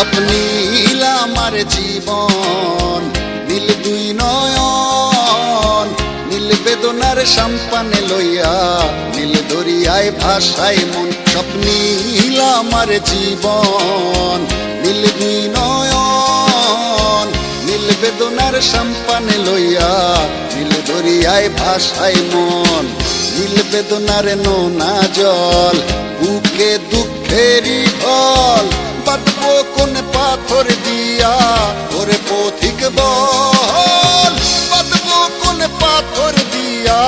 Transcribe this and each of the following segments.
স্বপ্নীল আমার জীবন, নীল দুই নয়ন, নীল বেদনার সম্পানে লইয়া, নীল দরিয়ায় ভাসায় মন। স্বপ্নীল আমার জীবন, নীল দুই নয়ন, নীল বেদনার সম্পানে লইয়া, নীল দরিয়ায় ভাসায় মন। নীল বেদনার নোনা জল, বুকে দুঃখেরই ঢল, বাঁধবো কোন পাথর দিয়া ওরে পথিক বল, বাঁধবো কোন পাথর দিয়া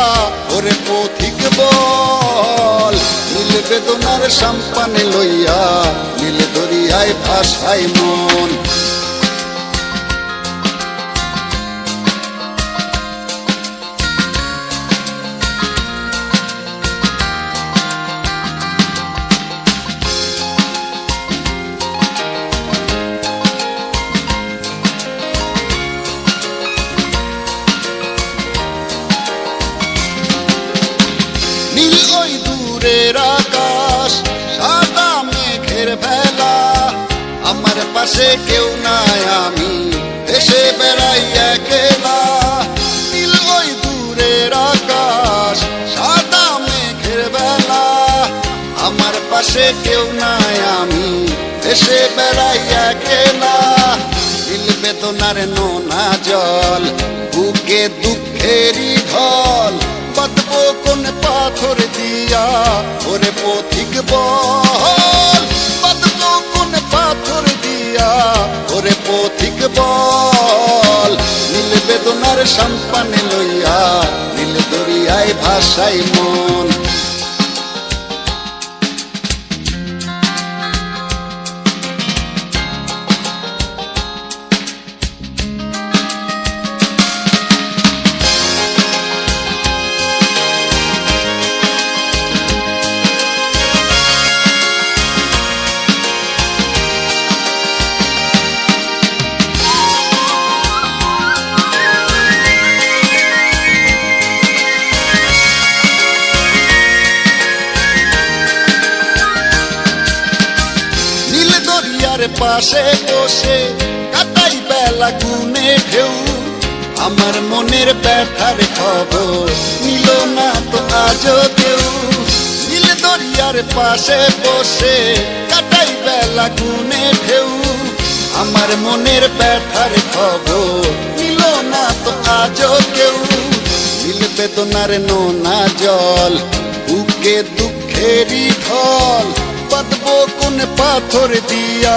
ওরে পথিক বল। নীল বেদনার সম্পানে লইয়া, নীল দরিয়ায় ভাসায় মন। নীল ওই দূরের আকাশ, সাদা মেঘের ভেলা, আমার পাশে কেউ নাই, আমি দেশে বেড়াই একলা। নীল ওই দূরের আকাশ, সাদা মেঘের ভেলা, আমার পাশে কেউ নাই, আমি দেশে বেড়াই একলা। নীল বেদনার নোনা জল, বুকে দুঃখেরই ঢল, বাঁধবো কোন পাথর দিয়া ওরে পথিক বল, বাঁধবো কোন পাথর দিয়া ওরে পথিক বল। নীল বেদনার সম্পানে লইয়া, নীল দরিয়ায় ভাসায় মন। পাশে বসে কাটাই বেলা গুনে ঢেউ, আমার মনের ব্যথার খবর নিল না তো আজও কেউ। নীল দরিয়ার পাশে বসে কাটাই বেলা গুনে ঢেউ, আমার মনের ব্যথার খবর নিল না তো আজও কেউ। নীল বেদনার নোনা জল, বুকে দুঃখেরই ঢল, বাঁধবো কোন পাথর দিয়া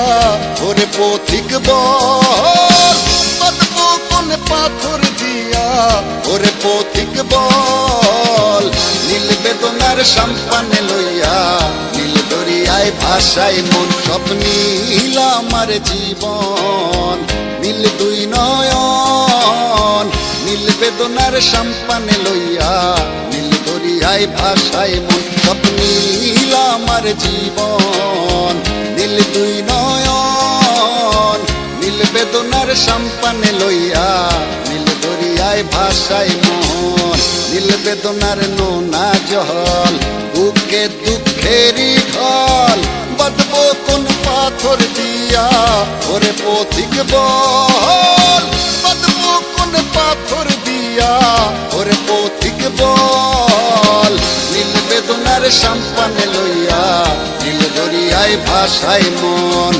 ওরে পথিক বল, বাঁধবো কোন পাথর দিয়া ওরে পথিক বল। নীল বেদনার সম্পানে লইয়া, নীল দরিয়ায় ভাসায় মন। স্বপ্নীল আমার জীবন, নীল দুই নয়ন, নীল বেদনার সম্পানে লইয়া, নীল দরিয়ায় ভাসায় মন। স্বপ্নীল আমার জীবন, নীল দুই নয়ন, নীল বেদনার সম্পানে লইয়া, নীল দরিয়ায় ভাসায় মন। নীল বেদনার নোনা জল, বুকে দুঃখেরই ঢল, বাঁধবো কোন পাথর দিয়া ওরে পথিক বল, বাঁধবো কোন পাথর দিয়া ওরে পথিক বল। নীল বেদনার সম্পানে লইয়া, নীল দরিয়ায় ভাসায় মন।